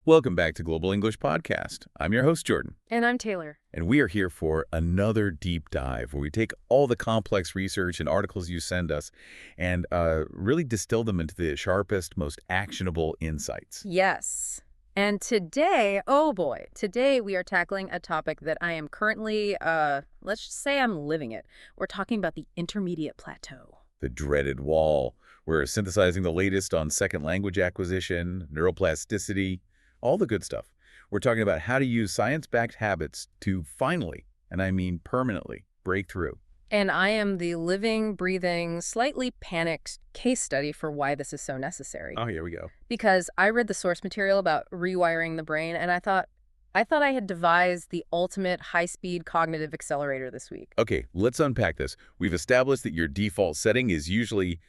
Welcome back to Global English Podcast. I'm your host, Jordan. And I'm Taylor. And we are here for another deep dive where we take all the complex research and articles you send us and really distill them into the sharpest, most actionable insights. Yes. And today, oh boy, today we are tackling a topic that I am currently, let's just say I'm living it. We're talking about the Intermediate Plateau. The dreaded wall. We're synthesizing the latest on second language acquisition, neuroplasticity, all the good stuff. We're talking about how to use science-backed habits to finally, and I mean permanently, break through. And I am the living, breathing, slightly panicked case study for why this is so necessary. Oh, here we go. Because I read the source material about rewiring the brain, and I thought I had devised the ultimate high-speed cognitive accelerator this week. Okay, let's unpack this. We've established that your default setting is usually,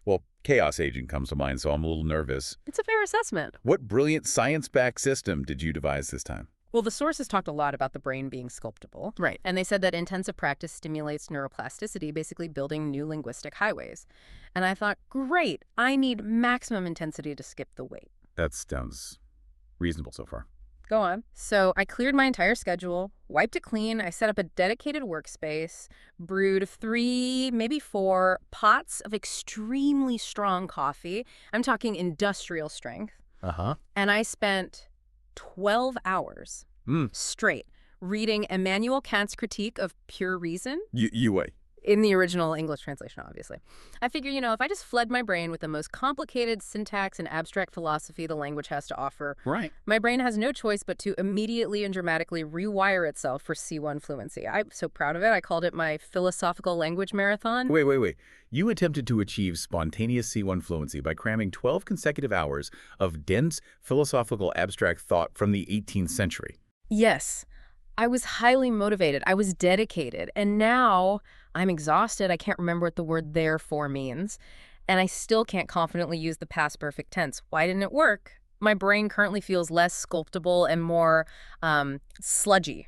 well, chaos agent comes to mind, so I'm a little nervous. It's a fair assessment. What brilliant science-backed system did you devise this time? Well, the sources talked a lot about the brain being sculptable. Right. And they said that intensive practice stimulates neuroplasticity, basically building new linguistic highways. And I thought, great, I need maximum intensity to skip the weight. That sounds reasonable so far. Go on. So I cleared my entire schedule, wiped it clean. I set up a dedicated workspace, brewed 3, maybe 4 pots of extremely strong coffee. I'm talking industrial strength. Uh-huh. And I spent 12 hours straight reading Immanuel Kant's critique of pure reason. UA. In the original English translation, obviously. I figure, if I just flood my brain with the most complicated syntax and abstract philosophy the language has to offer, right, my brain has no choice but to immediately and dramatically rewire itself for C1 fluency. I'm so proud of it. I called it my philosophical language marathon. Wait. You attempted to achieve spontaneous C1 fluency by cramming 12 consecutive hours of dense philosophical abstract thought from the 18th century. Yes. I was highly motivated. I was dedicated. And now I'm exhausted. I can't remember what the word therefore means. And I still can't confidently use the past perfect tense. Why didn't it work? My brain currently feels less sculptable and more sludgy.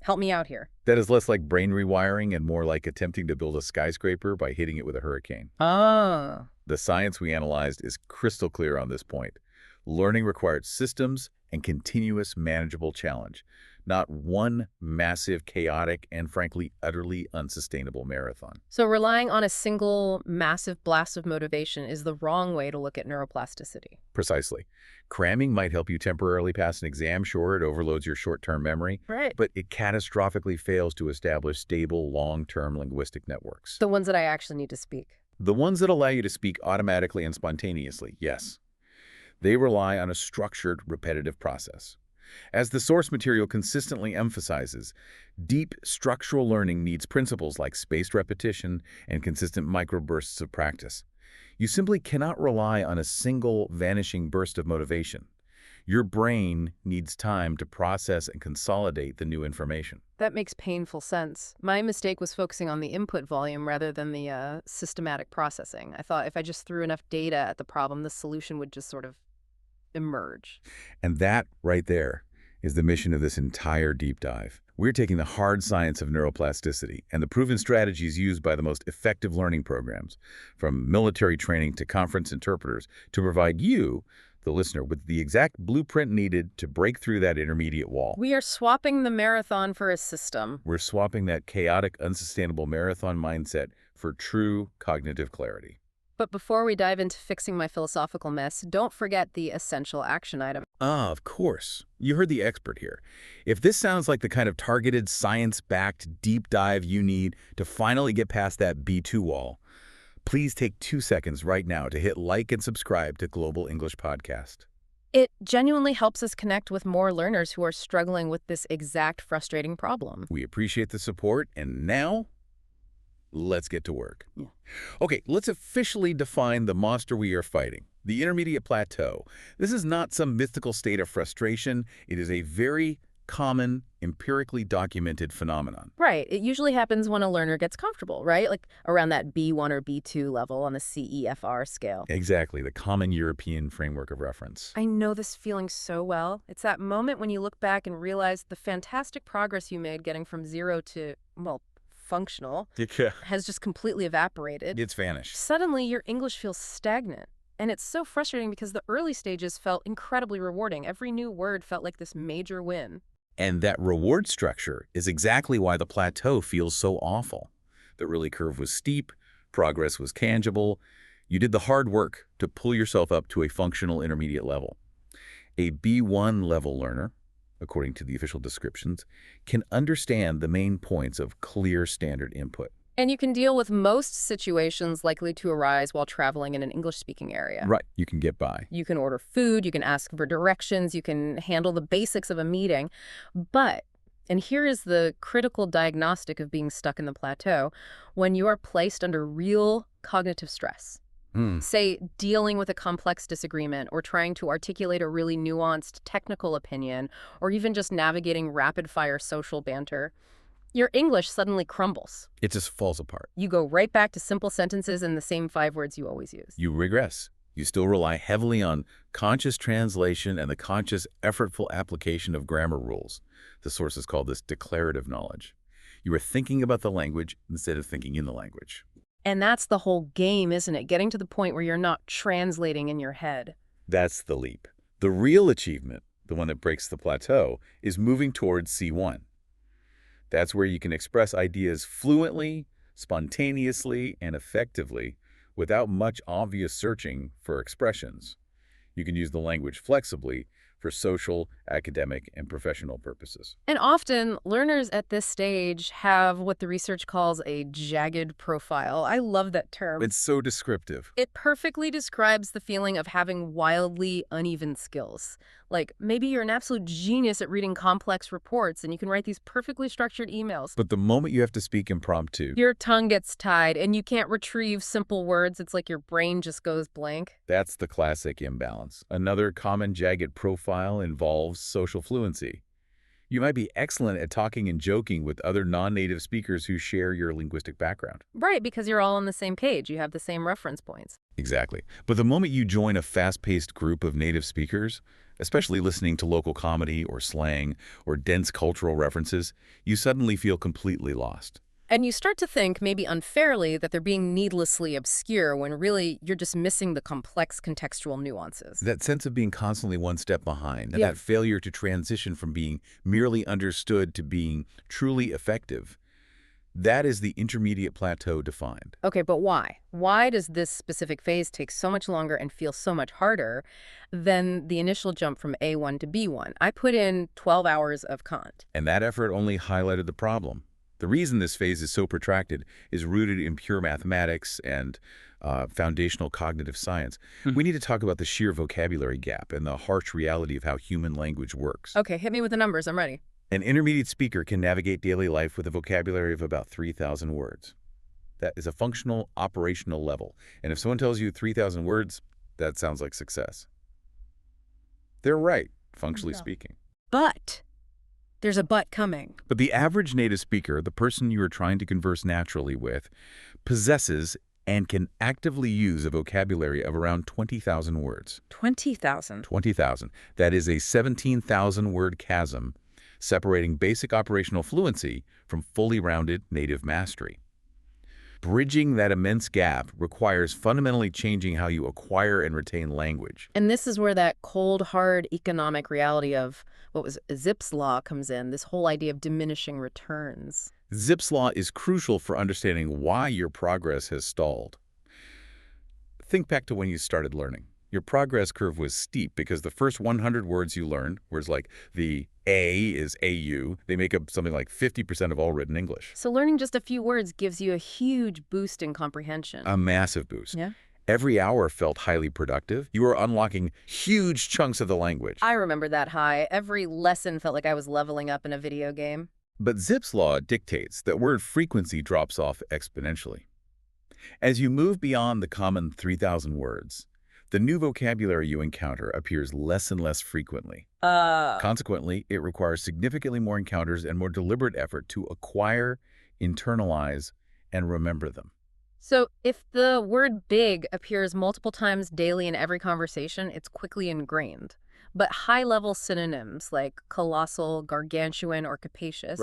Help me out here. That is less like brain rewiring and more like attempting to build a skyscraper by hitting it with a hurricane. Oh. The science we analyzed is crystal clear on this point. Learning required systems and continuous manageable challenge, not one massive, chaotic, and frankly, utterly unsustainable marathon. So relying on a single massive blast of motivation is the wrong way to look at neuroplasticity. Precisely. Cramming might help you temporarily pass an exam. Sure, it overloads your short-term memory. Right. But it catastrophically fails to establish stable, long-term linguistic networks. The ones that I actually need to speak. The ones that allow you to speak automatically and spontaneously, yes. They rely on a structured, repetitive process. As the source material consistently emphasizes, deep structural learning needs principles like spaced repetition and consistent microbursts of practice. You simply cannot rely on a single vanishing burst of motivation. Your brain needs time to process and consolidate the new information. That makes painful sense. My mistake was focusing on the input volume rather than the systematic processing. I thought if I just threw enough data at the problem, the solution would just sort of emerge. And that right there is the mission of this entire deep dive. We're taking the hard science of neuroplasticity and the proven strategies used by the most effective learning programs, from military training to conference interpreters, to provide you, the listener, with the exact blueprint needed to break through that intermediate wall. We are swapping the marathon for a system. We're swapping that chaotic, unsustainable marathon mindset for true cognitive clarity. But before we dive into fixing my philosophical mess, don't forget the essential action item. Ah, of course. You heard the expert here. If this sounds like the kind of targeted, science-backed deep dive you need to finally get past that B2 wall, please take 2 seconds right now to hit like and subscribe to Global English Podcast. It genuinely helps us connect with more learners who are struggling with this exact frustrating problem. We appreciate the support, and now let's get to work. Yeah. Okay, let's officially define the monster we are fighting, the Intermediate Plateau. This is not some mythical state of frustration. It is a very common, empirically documented phenomenon. Right. It usually happens when a learner gets comfortable, right? Like around that B1 or B2 level on the CEFR scale. Exactly, the common European framework of reference. I know this feeling so well. It's that moment when you look back and realize the fantastic progress you made getting from 0 to, well, functional Yeah. has just completely evaporated. It's vanished. Suddenly, your English feels stagnant. And it's so frustrating because the early stages felt incredibly rewarding. Every new word felt like this major win. And that reward structure is exactly why the plateau feels so awful. The early curve was steep, progress was tangible. You did the hard work to pull yourself up to a functional intermediate level. A B1 level learner, according to the official descriptions, can understand the main points of clear standard input. And you can deal with most situations likely to arise while traveling in an English-speaking area. Right, you can get by. You can order food, you can ask for directions, you can handle the basics of a meeting. But, and here is the critical diagnostic of being stuck in the plateau, when you are placed under real cognitive stress. Say, dealing with a complex disagreement or trying to articulate a really nuanced technical opinion or even just navigating rapid-fire social banter, your English suddenly crumbles. It just falls apart. You go right back to simple sentences and the same 5 words you always use. You regress. You still rely heavily on conscious translation and the conscious, effortful application of grammar rules. The sources call this declarative knowledge. You are thinking about the language instead of thinking in the language. And that's the whole game, isn't it? Getting to the point where you're not translating in your head. That's the leap. The real achievement, the one that breaks the plateau, is moving towards C1. That's where you can express ideas fluently, spontaneously, and effectively without much obvious searching for expressions. You can use the language flexibly for social, academic, and professional purposes. And often, learners at this stage have what the research calls a jagged profile. I love that term. It's so descriptive. It perfectly describes the feeling of having wildly uneven skills. Like, maybe you're an absolute genius at reading complex reports and you can write these perfectly structured emails. But the moment you have to speak impromptu, Your tongue gets tied and you can't retrieve simple words. It's like your brain just goes blank. that's the classic imbalance. Another common jagged profile involves social fluency. You might be excellent at talking and joking with other non-native speakers who share your linguistic background. Right, because you're all on the same page. You have the same reference points. Exactly. But the moment you join a fast-paced group of native speakers, especially listening to local comedy or slang or dense cultural references, you suddenly feel completely lost. And you start to think, maybe unfairly, that they're being needlessly obscure when really you're just missing the complex contextual nuances. That sense of being constantly one step behind, and Yeah. that failure to transition from being merely understood to being truly effective, that is the intermediate plateau defined. Okay, but why? Why does this specific phase take so much longer and feel so much harder than the initial jump from A1 to B1? I put in 12 hours of Kant. And that effort only highlighted the problem. The reason this phase is so protracted is rooted in pure mathematics and foundational cognitive science. We need to talk about the sheer vocabulary gap and the harsh reality of how human language works. Okay, hit me with the numbers. I'm ready. An intermediate speaker can navigate daily life with a vocabulary of about 3,000 words. That is a functional, operational level. And if someone tells you 3,000 words, that sounds like success. They're right, functionally speaking. But there's a but coming. But the average native speaker, the person you are trying to converse naturally with, possesses and can actively use a vocabulary of around 20,000 words. 20,000. 20,000. That is a 17,000-word chasm separating basic operational fluency from fully rounded native mastery. Bridging that immense gap requires fundamentally changing how you acquire and retain language. And this is where that cold, hard economic reality of what was Zipf's law comes in, this whole idea of diminishing returns. Zipf's law is crucial for understanding why your progress has stalled. Think back to when you started learning. Your progress curve was steep because the first 100 words you learned, whereas like the A is AU, they make up something like 50% of all written English. So learning just a few words gives you a huge boost in comprehension. A massive boost. Yeah. Every hour felt highly productive. You were unlocking huge chunks of the language. I remember that high. Every lesson felt like I was leveling up in a video game. But Zipf's law dictates that word frequency drops off exponentially. As you move beyond the common 3,000 words, the new vocabulary you encounter appears less and less frequently. Consequently, it requires significantly more encounters and more deliberate effort to acquire, internalize, and remember them. So if the word big appears multiple times daily in every conversation, it's quickly ingrained. But high-level synonyms like colossal, gargantuan, or capacious,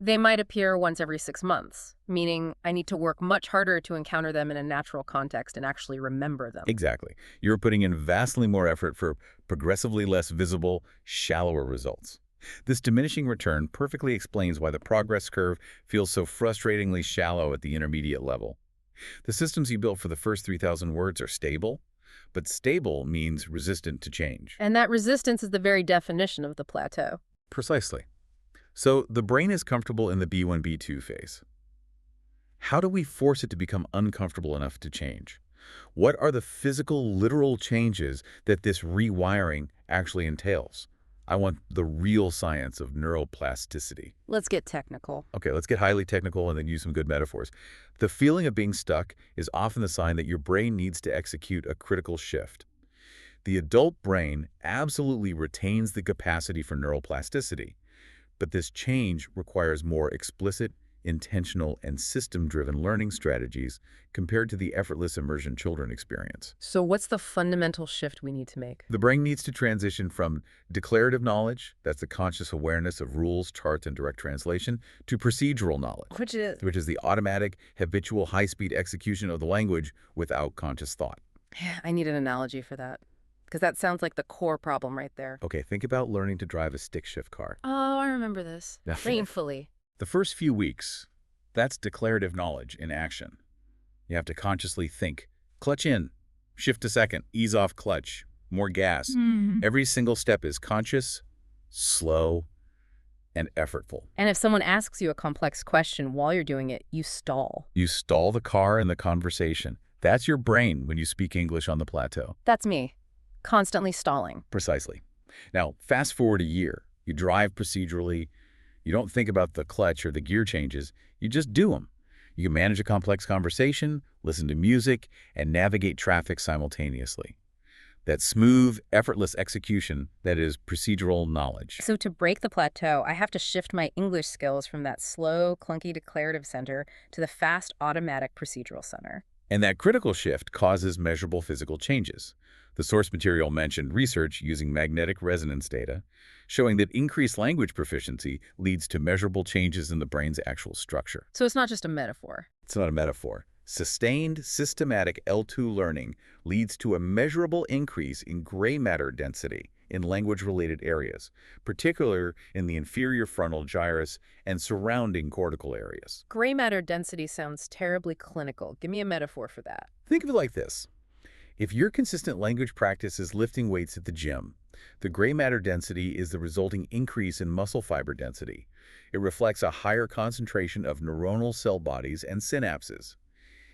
They might appear once every 6 months, meaning I need to work much harder to encounter them in a natural context and actually remember them. Exactly. You're putting in vastly more effort for progressively less visible, shallower results. This diminishing return perfectly explains why the progress curve feels so frustratingly shallow at the intermediate level. The systems you built for the first 3,000 words are stable, but stable means resistant to change. And that resistance is the very definition of the plateau. Precisely. So the brain is comfortable in the B1, B2 phase. How do we force it to become uncomfortable enough to change? What are the physical, literal changes that this rewiring actually entails? I want the real science of neuroplasticity. Let's get technical. Okay, let's get highly technical and then use some good metaphors. The feeling of being stuck is often the sign that your brain needs to execute a critical shift. The adult brain absolutely retains the capacity for neuroplasticity, but this change requires more explicit, intentional, and system-driven learning strategies compared to the effortless immersion children experience. So what's the fundamental shift we need to make? The brain needs to transition from declarative knowledge, that's the conscious awareness of rules, charts, and direct translation, to procedural knowledge, which is the automatic, habitual, high-speed execution of the language without conscious thought. I need an analogy for that, because that sounds like the core problem right there. Okay, think about learning to drive a stick-shift car. Oh, I remember this. Yeah. Painfully. The first few weeks, that's declarative knowledge in action. You have to consciously think, clutch in, shift to second, ease off clutch, more gas. Every single step is conscious, slow, and effortful. And if someone asks you a complex question while you're doing it, you stall. You stall the car and the conversation. That's your brain when you speak English on the plateau. That's me, constantly stalling. Precisely. Now, fast forward a year. You drive procedurally. You don't think about the clutch or the gear changes. You just do them. You can manage a complex conversation, listen to music, and navigate traffic simultaneously. That smooth, effortless execution that is procedural knowledge. So to break the plateau, I have to shift my English skills from that slow, clunky declarative center to the fast, automatic procedural center. And that critical shift causes measurable physical changes. The source material mentioned research using magnetic resonance data, showing that increased language proficiency leads to measurable changes in the brain's actual structure. So it's not just a metaphor. It's not a metaphor. Sustained, systematic L2 learning leads to a measurable increase in gray matter density in language-related areas, particularly in the inferior frontal gyrus and surrounding cortical areas. Gray matter density sounds terribly clinical. Give me a metaphor for that. Think of it like this. If your consistent language practice is lifting weights at the gym, the gray matter density is the resulting increase in muscle fiber density. It reflects a higher concentration of neuronal cell bodies and synapses.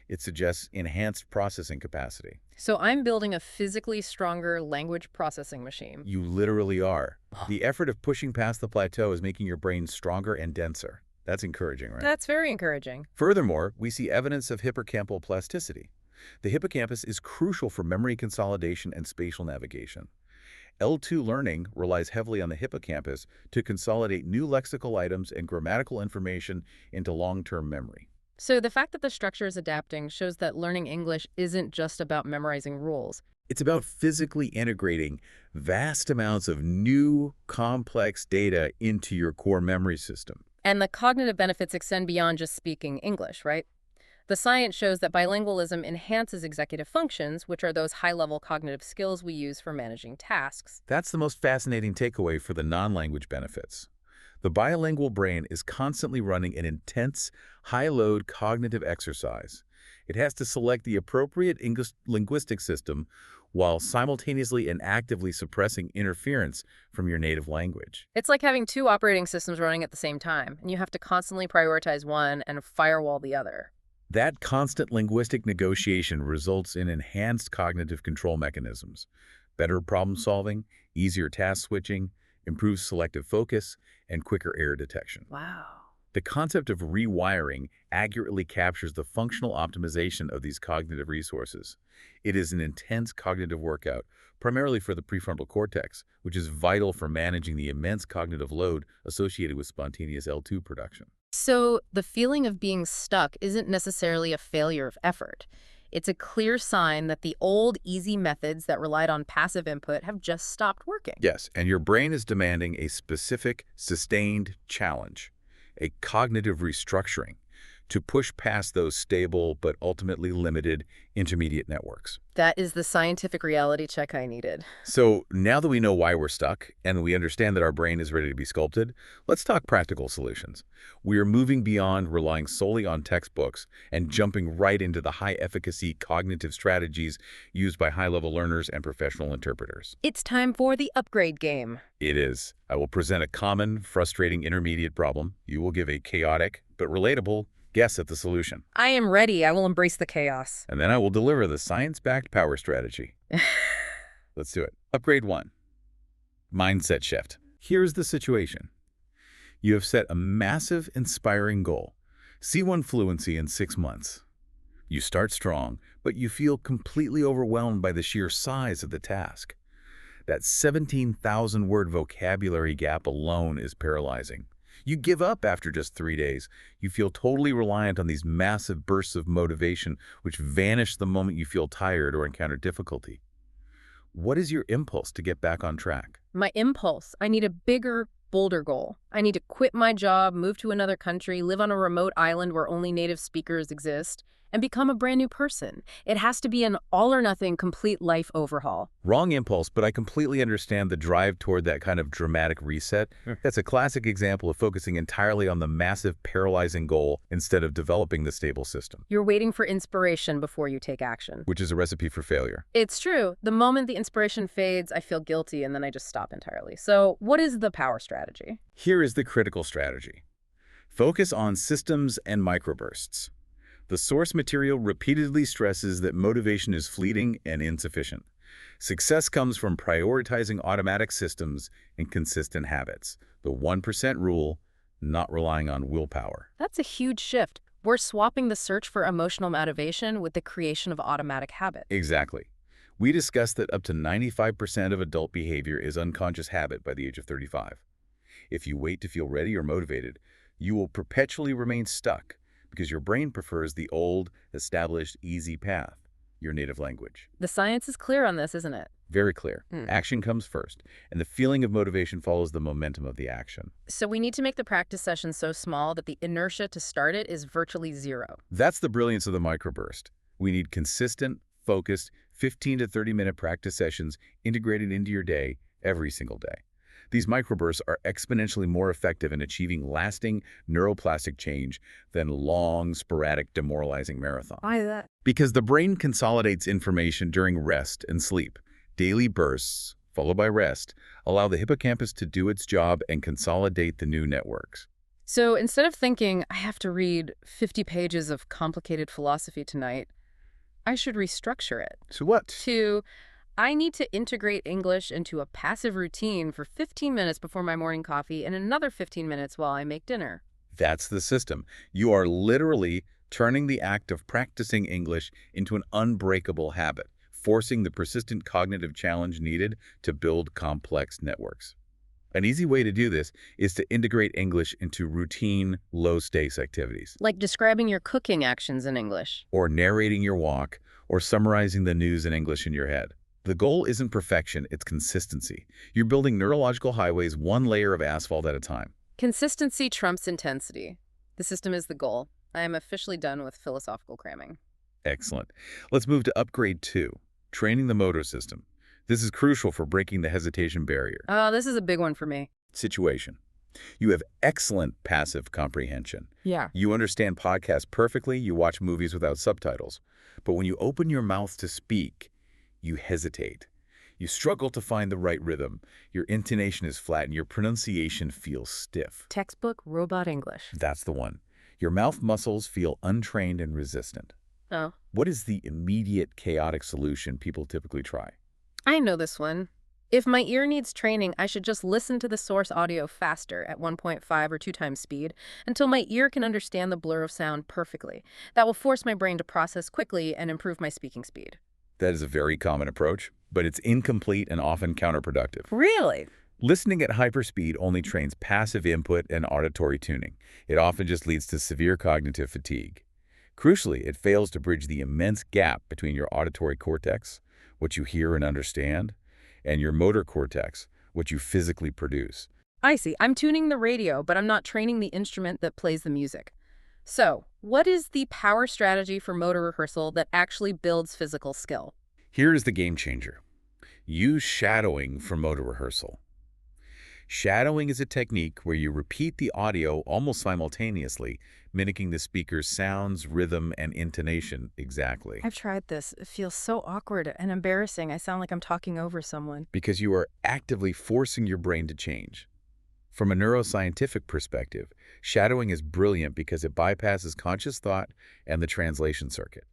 It suggests enhanced processing capacity. So I'm building a physically stronger language processing machine. You literally are. The effort of pushing past the plateau is making your brain stronger and denser. That's encouraging, right? That's very encouraging. Furthermore, we see evidence of hippocampal plasticity. The hippocampus is crucial for memory consolidation and spatial navigation. L2 learning relies heavily on the hippocampus to consolidate new lexical items and grammatical information into long-term memory. So the fact that the structure is adapting shows that learning English isn't just about memorizing rules. It's about physically integrating vast amounts of new, complex data into your core memory system. And the cognitive benefits extend beyond just speaking English, right? The science shows that bilingualism enhances executive functions, which are those high-level cognitive skills we use for managing tasks. That's the most fascinating takeaway for the non-language benefits. The bilingual brain is constantly running an intense, high-load cognitive exercise. It has to select the appropriate English linguistic system while simultaneously and actively suppressing interference from your native language. It's like having two operating systems running at the same time, and you have to constantly prioritize one and firewall the other. That constant linguistic negotiation results in enhanced cognitive control mechanisms, better problem solving, easier task switching, improved selective focus, and quicker error detection. Wow. The concept of rewiring accurately captures the functional optimization of these cognitive resources. It is an intense cognitive workout, primarily for the prefrontal cortex, which is vital for managing the immense cognitive load associated with spontaneous L2 production. So the feeling of being stuck isn't necessarily a failure of effort. It's a clear sign that the old, easy methods that relied on passive input have just stopped working. Yes, and your brain is demanding a specific, sustained challenge. a cognitive restructuring to push past those stable but ultimately limited intermediate networks. That is the scientific reality check I needed. So now that we know why we're stuck and we understand that our brain is ready to be sculpted, let's talk practical solutions. We are moving beyond relying solely on textbooks and jumping right into the high-efficacy cognitive strategies used by high-level learners and professional interpreters. It's time for the upgrade game. It is. I will present a common, frustrating intermediate problem. You will give a chaotic but relatable guess at the solution. I am ready. I will embrace the chaos. And then I will deliver the science-backed power strategy. Let's do it. Upgrade 1. Mindset shift. Here's the situation. You have set a massive, inspiring goal. C1 fluency in 6 months. You start strong, but you feel completely overwhelmed by the sheer size of the task. That 17,000-word vocabulary gap alone is paralyzing. You give up after just 3 days. You feel totally reliant on these massive bursts of motivation, which vanish the moment you feel tired or encounter difficulty. What is your impulse to get back on track? My impulse. I need a bigger, bolder goal. I need to quit my job, move to another country, live on a remote island where only native speakers exist, and become a brand new person. It has to be an all-or-nothing complete life overhaul. Wrong impulse, but I completely understand the drive toward that kind of dramatic reset. That's a classic example of focusing entirely on the massive, paralyzing goal instead of developing the stable system, You're waiting for inspiration before you take action. which is a recipe for failure. It's true. The moment the inspiration fades, I feel guilty, and then I just stop entirely. So what is the power strategy? Here is the critical strategy. Focus on systems and microbursts. The source material repeatedly stresses that motivation is fleeting and insufficient. Success comes from prioritizing automatic systems and consistent habits. The 1% rule, not relying on willpower. That's a huge shift. We're swapping the search for emotional motivation with the creation of automatic habit. Exactly. We discussed that up to 95% of adult behavior is unconscious habit by the age of 35. If you wait to feel ready or motivated, you will perpetually remain stuck because your brain prefers the old, established, easy path, your native language. The science is clear on this, isn't it? Very clear. Action comes first, and the feeling of motivation follows the momentum of the action. So we need to make the practice session so small that the inertia to start it is virtually zero. That's the brilliance of the microburst. We need consistent, focused, 15 to 30-minute practice sessions integrated into your day every single day. These microbursts are exponentially more effective in achieving lasting neuroplastic change than long, sporadic, demoralizing marathons. Why that? Because the brain consolidates information during rest and sleep. Daily bursts, followed by rest, allow the hippocampus to do its job and consolidate the new networks. So instead of thinking, I have to read 50 pages of complicated philosophy tonight, I should restructure it So what? to, I need to integrate English into a passive routine for 15 minutes before my morning coffee and another 15 minutes while I make dinner. That's the system. You are literally turning the act of practicing English into an unbreakable habit, forcing the persistent cognitive challenge needed to build complex networks. An easy way to do this is to integrate English into routine, low-stakes activities, Like describing your cooking actions in English. or narrating your walk, or summarizing the news in English in your head. The goal isn't perfection, it's consistency. You're building neurological highways one layer of asphalt at a time. Consistency trumps intensity. The system is the goal. I am officially done with philosophical cramming. Excellent. Let's move to upgrade 2, training the motor system. This is crucial for breaking the hesitation barrier. Oh, this is a big one for me. Situation. You have excellent passive comprehension. Yeah. You understand podcasts perfectly, you watch movies without subtitles. But when you open your mouth to speak, you hesitate. You struggle to find the right rhythm. Your intonation is flat and your pronunciation feels stiff. Textbook robot English. That's the one. Your mouth muscles feel untrained and resistant. Oh, What is the immediate chaotic solution people typically try? I know this one. If my ear needs training, I should just listen to the source audio faster at 1.5 or 2 times speed until my ear can understand the blur of sound perfectly. That will force my brain to process quickly and improve my speaking speed. That is a very common approach, but it's incomplete and often counterproductive. Really? Listening at hyperspeed only trains passive input and auditory tuning. It often just leads to severe cognitive fatigue. Crucially, it fails to bridge the immense gap between your auditory cortex, what you hear and understand, and your motor cortex, what you physically produce. I see. I'm tuning the radio, but I'm not training the instrument that plays the music. So, what is the power strategy for motor rehearsal that actually builds physical skill? Here is the game changer. Use shadowing for motor rehearsal. Shadowing is a technique where you repeat the audio almost simultaneously, mimicking the speaker's sounds, rhythm, and intonation exactly. I've tried this. It feels so awkward and embarrassing. I sound like I'm talking over someone. Because you are actively forcing your brain to change. From a neuroscientific perspective, shadowing is brilliant because it bypasses conscious thought and the translation circuit.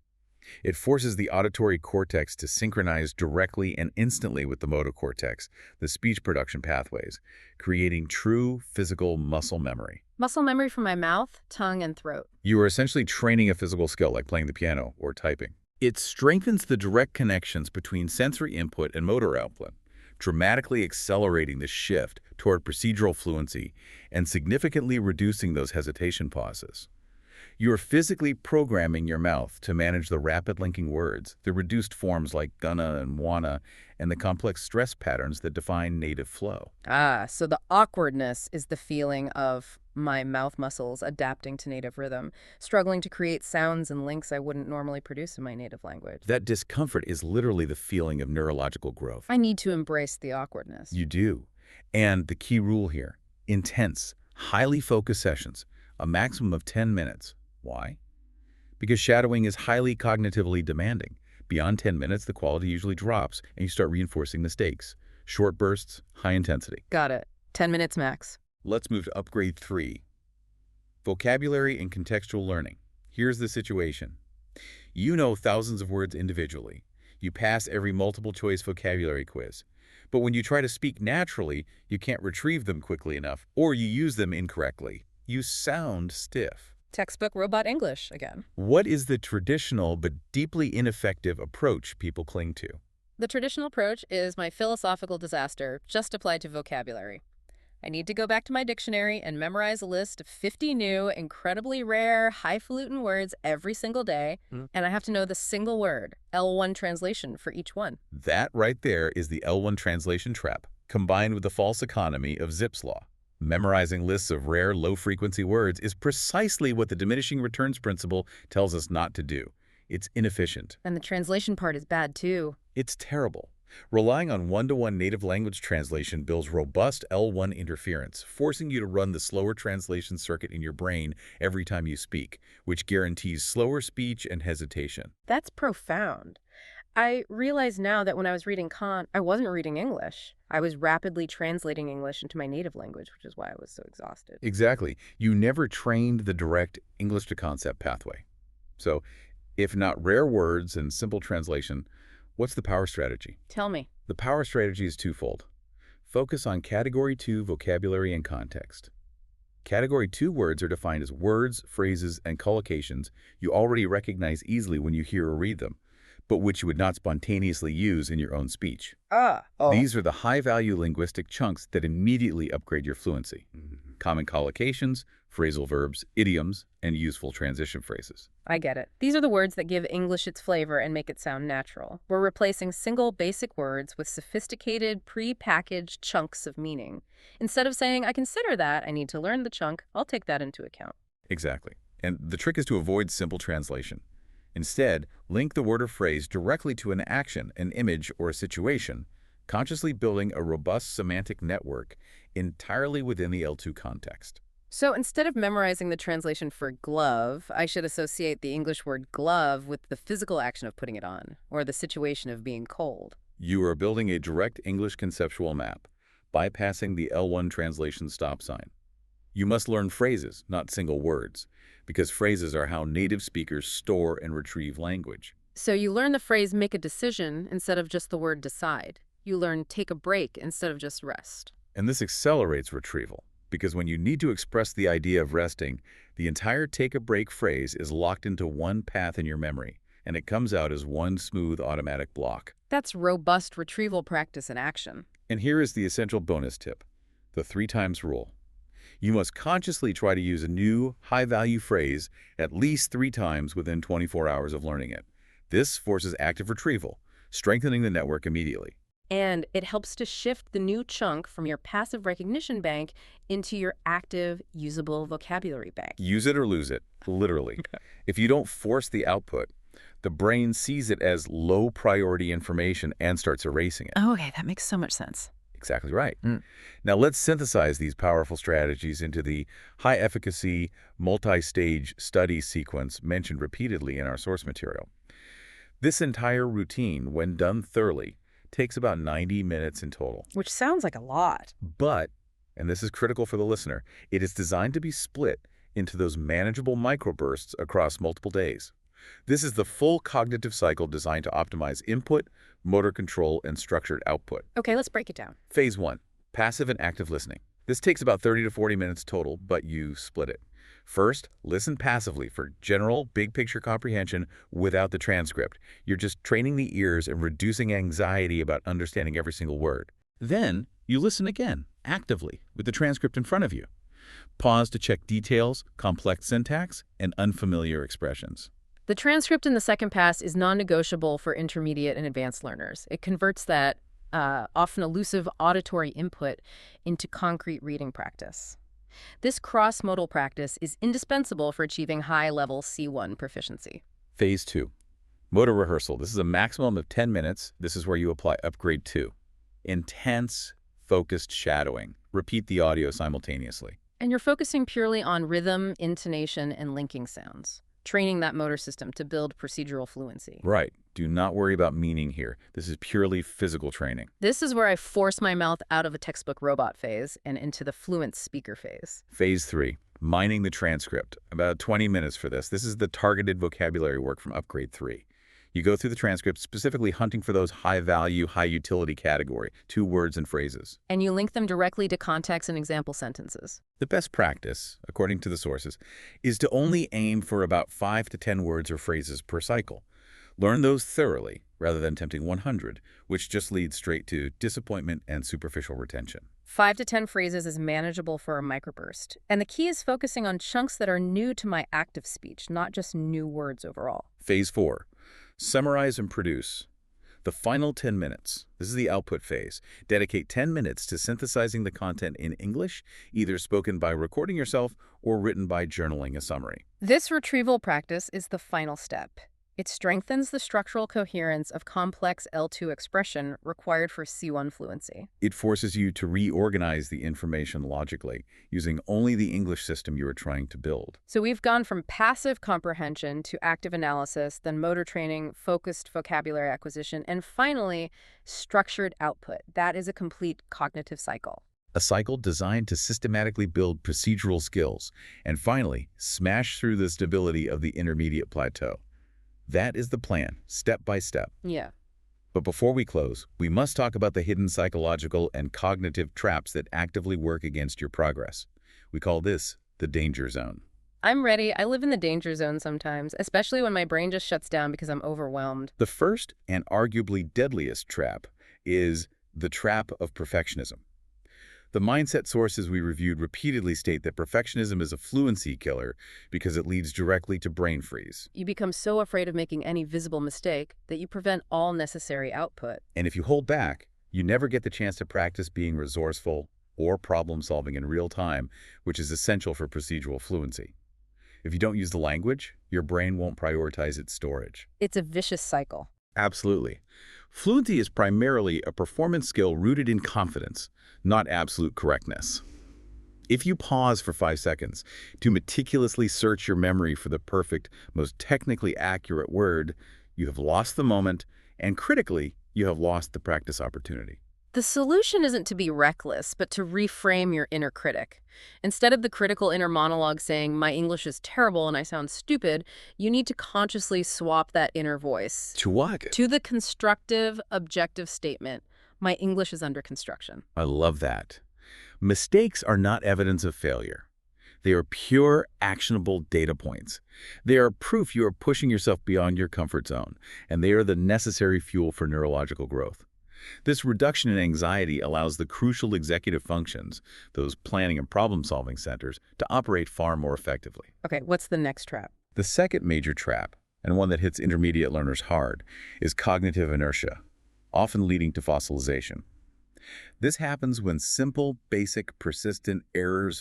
It forces the auditory cortex to synchronize directly and instantly with the motor cortex, the speech production pathways, creating true physical muscle memory. Muscle memory from my mouth, tongue, and throat. You are essentially training a physical skill like playing the piano or typing. It strengthens the direct connections between sensory input and motor output, dramatically accelerating the shift toward procedural fluency and significantly reducing those hesitation pauses. You are physically programming your mouth to manage the rapid linking words, the reduced forms like gonna and wanna, and the complex stress patterns that define native flow. Ah, so the awkwardness is the feeling of my mouth muscles adapting to native rhythm, struggling to create sounds and links I wouldn't normally produce in my native language. That discomfort is literally the feeling of neurological growth. I need to embrace the awkwardness. You do. And the key rule here, intense, highly focused sessions, a maximum of 10 minutes. Why? Because shadowing is highly cognitively demanding. Beyond 10 minutes, the quality usually drops, and you start reinforcing the stakes. Short bursts, high intensity. Got it. 10 minutes max. Let's move to upgrade 3. Vocabulary and contextual learning. Here's the situation. You know thousands of words individually. You pass every multiple choice vocabulary quiz. But when you try to speak naturally, you can't retrieve them quickly enough, or you use them incorrectly. You sound stiff. Textbook robot English again. What is the traditional but deeply ineffective approach people cling to? The traditional approach is my philosophical disaster, just applied to vocabulary. I need to go back to my dictionary and memorize a list of 50 new, incredibly rare, highfalutin words every single day, and I have to know the single word, L1 translation for each one. That right there is the L1 translation trap, combined with the false economy of Zipf's law. Memorizing lists of rare, low-frequency words is precisely what the diminishing returns principle tells us not to do. It's inefficient. And the translation part is bad, too. It's terrible. Relying on one-to-one native language translation builds robust L1 interference, forcing you to run the slower translation circuit in your brain every time you speak, which guarantees slower speech and hesitation. That's profound. I realize now that when I was reading Kant, I wasn't reading English. I was rapidly translating English into my native language, which is why I was so exhausted. Exactly. You never trained the direct English-to-concept pathway. So, if not rare words and simple translation, what's the power strategy? Tell me. The power strategy is twofold. Focus on Category 2 vocabulary and context. Category 2 words are defined as words, phrases, and collocations you already recognize easily when you hear or read them, but which you would not spontaneously use in your own speech. These are the high-value linguistic chunks that immediately upgrade your fluency. Common collocations, phrasal verbs, idioms, and useful transition phrases. I get it. These are the words that give English its flavor and make it sound natural. We're replacing single basic words with sophisticated, pre-packaged chunks of meaning. Instead of saying, I consider that, I need to learn the chunk, I'll take that into account. Exactly. And the trick is to avoid simple translation. Instead, link the word or phrase directly to an action, an image, or a situation, consciously building a robust semantic network entirely within the L2 context. So instead of memorizing the translation for glove, I should associate the English word glove with the physical action of putting it on, or the situation of being cold. You are building a direct English conceptual map, bypassing the L1 translation stop sign. You must learn phrases, not single words, because phrases are how native speakers store and retrieve language. So you learn the phrase make a decision instead of just the word decide. You learn take a break instead of just rest. And this accelerates retrieval, because when you need to express the idea of resting, the entire take a break phrase is locked into one path in your memory, and it comes out as one smooth automatic block. That's robust retrieval practice in action. And here is the essential bonus tip, the 3 times rule. You must consciously try to use a new, high-value phrase at least 3 times within 24 hours of learning it. This forces active retrieval, strengthening the network immediately. And it helps to shift the new chunk from your passive recognition bank into your active, usable vocabulary bank. Use it or lose it, literally. If you don't force the output, the brain sees it as low-priority information and starts erasing it. Oh, okay, that makes so much sense. Exactly right. Now let's synthesize these powerful strategies into the high-efficacy, multi-stage study sequence mentioned repeatedly in our source material. This entire routine, when done thoroughly, takes about 90 minutes in total. Which sounds like a lot. But, and this is critical for the listener, it is designed to be split into those manageable microbursts across multiple days. This is the full cognitive cycle designed to optimize input, motor control, and structured output. Okay, let's break it down. Phase 1, passive and active listening. This takes about 30 to 40 minutes total, but you split it. First, listen passively for general, big-picture comprehension without the transcript. You're just training the ears and reducing anxiety about understanding every single word. Then, you listen again, actively, with the transcript in front of you. Pause to check details, complex syntax, and unfamiliar expressions. The transcript in the second pass is non-negotiable for intermediate and advanced learners. It converts that often elusive auditory input into concrete reading practice. This cross-modal practice is indispensable for achieving high-level C1 proficiency. Phase 2, motor rehearsal. This is a maximum of 10 minutes. This is where you apply upgrade 2. Intense, focused shadowing. Repeat the audio simultaneously. And you're focusing purely on rhythm, intonation, and linking sounds, training that motor system to build procedural fluency. Right. Do not worry about meaning here. This is purely physical training. This is where I force my mouth out of a textbook robot phase and into the fluent speaker phase. Phase 3, mining the transcript. About 20 minutes for this. This is the targeted vocabulary work from upgrade 3. You go through the transcript specifically hunting for those high-value, high-utility category, 2 words and phrases. And you link them directly to context and example sentences. The best practice, according to the sources, is to only aim for about 5 to 10 words or phrases per cycle. Learn those thoroughly, rather than attempting 100, which just leads straight to disappointment and superficial retention. 5 to 10 phrases is manageable for a microburst. And the key is focusing on chunks that are new to my active speech, not just new words overall. Phase 4, summarize and produce. The final 10 minutes, this is the output phase. Dedicate 10 minutes to synthesizing the content in English, either spoken by recording yourself or written by journaling a summary. This retrieval practice is the final step. It strengthens the structural coherence of complex L2 expression required for C1 fluency. It forces you to reorganize the information logically, using only the English system you are trying to build. So we've gone from passive comprehension to active analysis, then motor training, focused vocabulary acquisition, and finally, structured output. That is a complete cognitive cycle. A cycle designed to systematically build procedural skills, and finally, smash through the stability of the intermediate plateau. That is the plan, step by step. Yeah. But before we close, we must talk about the hidden psychological and cognitive traps that actively work against your progress. We call this the danger zone. I'm ready. I live in the danger zone sometimes, especially when my brain just shuts down because I'm overwhelmed. The first and arguably deadliest trap is the trap of perfectionism. The mindset sources we reviewed repeatedly state that perfectionism is a fluency killer because it leads directly to brain freeze. You become so afraid of making any visible mistake that you prevent all necessary output. And if you hold back, you never get the chance to practice being resourceful or problem-solving in real time, which is essential for procedural fluency. If you don't use the language, your brain won't prioritize its storage. It's a vicious cycle. Absolutely. Fluency is primarily a performance skill rooted in confidence, not absolute correctness. If you pause for 5 seconds to meticulously search your memory for the perfect, most technically accurate word, you have lost the moment, and critically, you have lost the practice opportunity. The solution isn't to be reckless, but to reframe your inner critic. Instead of the critical inner monologue saying, "My English is terrible and I sound stupid," you need to consciously swap that inner voice. To what? To the constructive, objective statement, "My English is under construction." I love that. Mistakes are not evidence of failure. They are pure, actionable data points. They are proof you are pushing yourself beyond your comfort zone, and they are the necessary fuel for neurological growth. This reduction in anxiety allows the crucial executive functions, those planning and problem-solving centers, to operate far more effectively. Okay, what's the next trap? The second major trap, and one that hits intermediate learners hard, is cognitive inertia. often leading to fossilization. This happens when simple, basic, persistent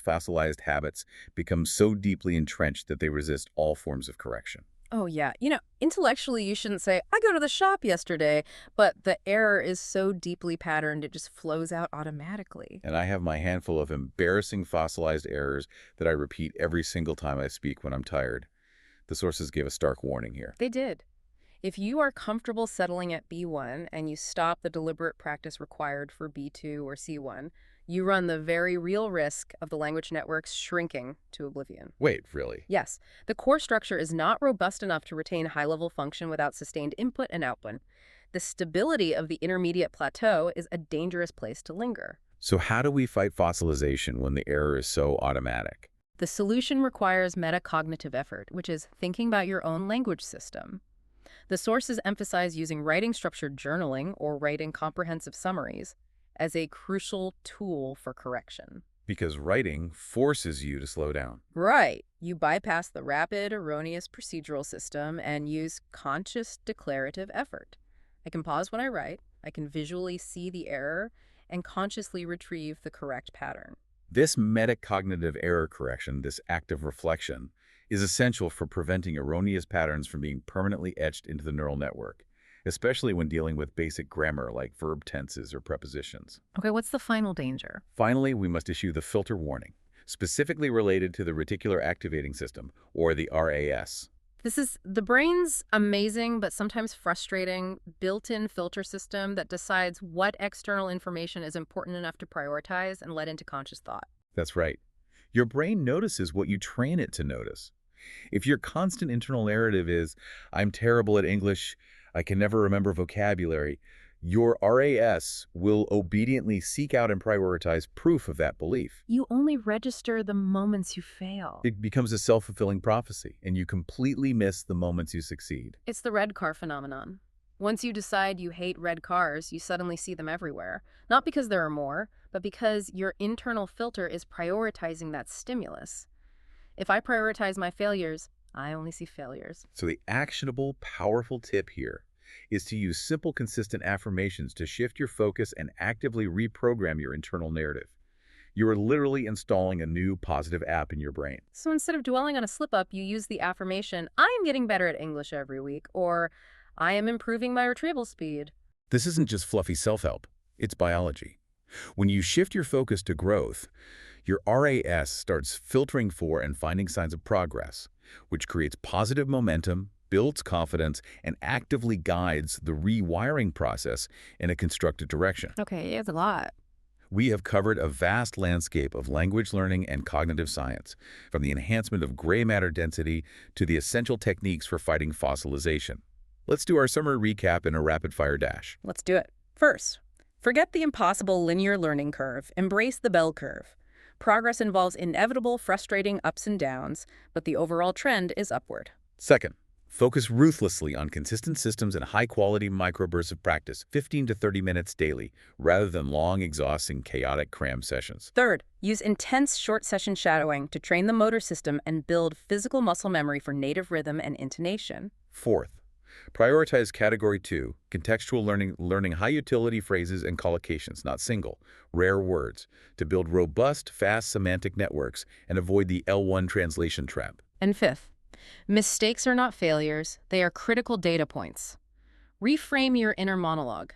fossilized habits become so deeply entrenched that they resist all forms of correction. Oh, yeah. Intellectually, you shouldn't say, I go to the shop yesterday, but the error is so deeply patterned, it just flows out automatically. And I have my handful of embarrassing fossilized errors that I repeat every single time I speak when I'm tired. The sources give a stark warning here. They did. If you are comfortable settling at B1 and you stop the deliberate practice required for B2 or C1, you run the very real risk of the language networks shrinking to oblivion. Wait, really? Yes, the core structure is not robust enough to retain high-level function without sustained input and output. The stability of the intermediate plateau is a dangerous place to linger. So how do we fight fossilization when the error is so automatic? The solution requires metacognitive effort, which is thinking about your own language system. The sources emphasize using writing-structured journaling or writing comprehensive summaries as a crucial tool for correction. Because writing forces you to slow down. Right. You bypass the rapid, erroneous procedural system and use conscious declarative effort. I can pause when I write, I can visually see the error, and consciously retrieve the correct pattern. This metacognitive error correction, this active reflection, is essential for preventing erroneous patterns from being permanently etched into the neural network, especially when dealing with basic grammar like verb tenses or prepositions. Okay, what's the final danger? Finally, we must issue the filter warning, specifically related to the reticular activating system, or the RAS. This is the brain's amazing but sometimes frustrating built-in filter system that decides what external information is important enough to prioritize and let into conscious thought. That's right. Your brain notices what you train it to notice. If your constant internal narrative is, I'm terrible at English, I can never remember vocabulary, your RAS will obediently seek out and prioritize proof of that belief. You only register the moments you fail. It becomes a self-fulfilling prophecy, and you completely miss the moments you succeed. It's the red car phenomenon. Once you decide you hate red cars, you suddenly see them everywhere. Not because there are more, but because your internal filter is prioritizing that stimulus. If I prioritize my failures, I only see failures. So the actionable, powerful tip here is to use simple, consistent affirmations to shift your focus and actively reprogram your internal narrative. You are literally installing a new positive app in your brain. So instead of dwelling on a slip-up, you use the affirmation, I am getting better at English every week, or I am improving my retrieval speed. This isn't just fluffy self-help, it's biology. When you shift your focus to growth, your RAS starts filtering for and finding signs of progress, which creates positive momentum, builds confidence, and actively guides the rewiring process in a constructive direction. Okay, it's a lot. We have covered a vast landscape of language learning and cognitive science, from the enhancement of gray matter density to the essential techniques for fighting fossilization. Let's do our summary recap in a rapid-fire dash. Let's do it. First, forget the impossible linear learning curve. Embrace the bell curve. Progress involves inevitable, frustrating ups and downs, but the overall trend is upward. Second, focus ruthlessly on consistent systems and high-quality microbursts of practice, 15 to 30 minutes daily, rather than long, exhausting, chaotic cram sessions. Third, use intense short-session shadowing to train the motor system and build physical muscle memory for native rhythm and intonation. Fourth, prioritize Category 2, contextual learning high-utility phrases and collocations, not single, rare words, to build robust, fast semantic networks and avoid the L1 translation trap. And fifth, mistakes are not failures, they are critical data points. Reframe your inner monologue.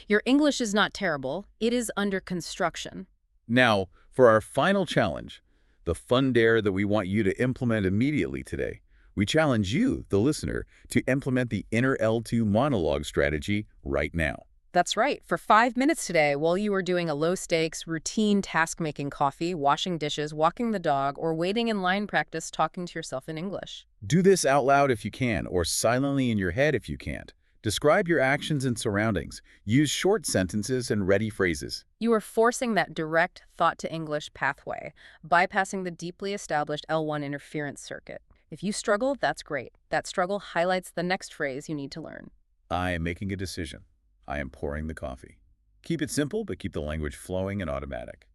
Your English is not terrible, it is under construction. Now, for our final challenge, the fun dare that we want you to implement immediately today. We challenge you, the listener, to implement the inner L2 monologue strategy right now. That's right. For 5 minutes today, while you are doing a low-stakes, routine task-making coffee, washing dishes, walking the dog, or waiting in line practice talking to yourself in English. Do this out loud if you can, or silently in your head if you can't. Describe your actions and surroundings. Use short sentences and ready phrases. You are forcing that direct thought-to-English pathway, bypassing the deeply established L1 interference circuit. If you struggle, that's great. That struggle highlights the next phrase you need to learn. I am making a decision. I am pouring the coffee. Keep it simple, but keep the language flowing and automatic.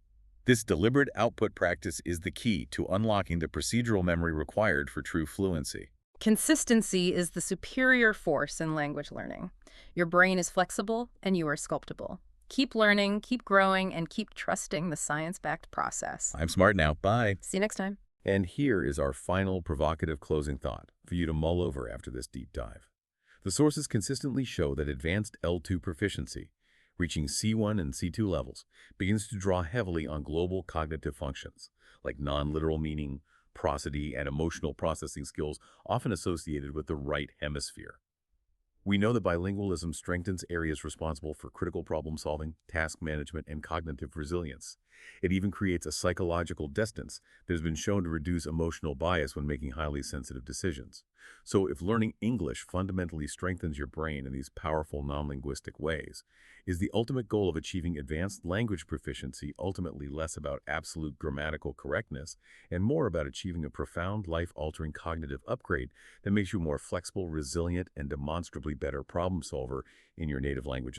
This deliberate output practice is the key to unlocking the procedural memory required for true fluency. Consistency is the superior force in language learning. Your brain is flexible and you are sculptable. Keep learning, keep growing, and keep trusting the science-backed process. I'm smart now. Bye. See you next time. And here is our final provocative closing thought for you to mull over after this deep dive. The sources consistently show that advanced L2 proficiency, reaching C1 and C2 levels, begins to draw heavily on global cognitive functions, like non-literal meaning, prosody, and emotional processing skills often associated with the right hemisphere. We know that bilingualism strengthens areas responsible for critical problem solving, task management, and cognitive resilience. It even creates a psychological distance that has been shown to reduce emotional bias when making highly sensitive decisions. So if learning English fundamentally strengthens your brain in these powerful non-linguistic ways, is the ultimate goal of achieving advanced language proficiency ultimately less about absolute grammatical correctness and more about achieving a profound, life-altering cognitive upgrade that makes you a more flexible, resilient, and demonstrably better problem solver in your native language?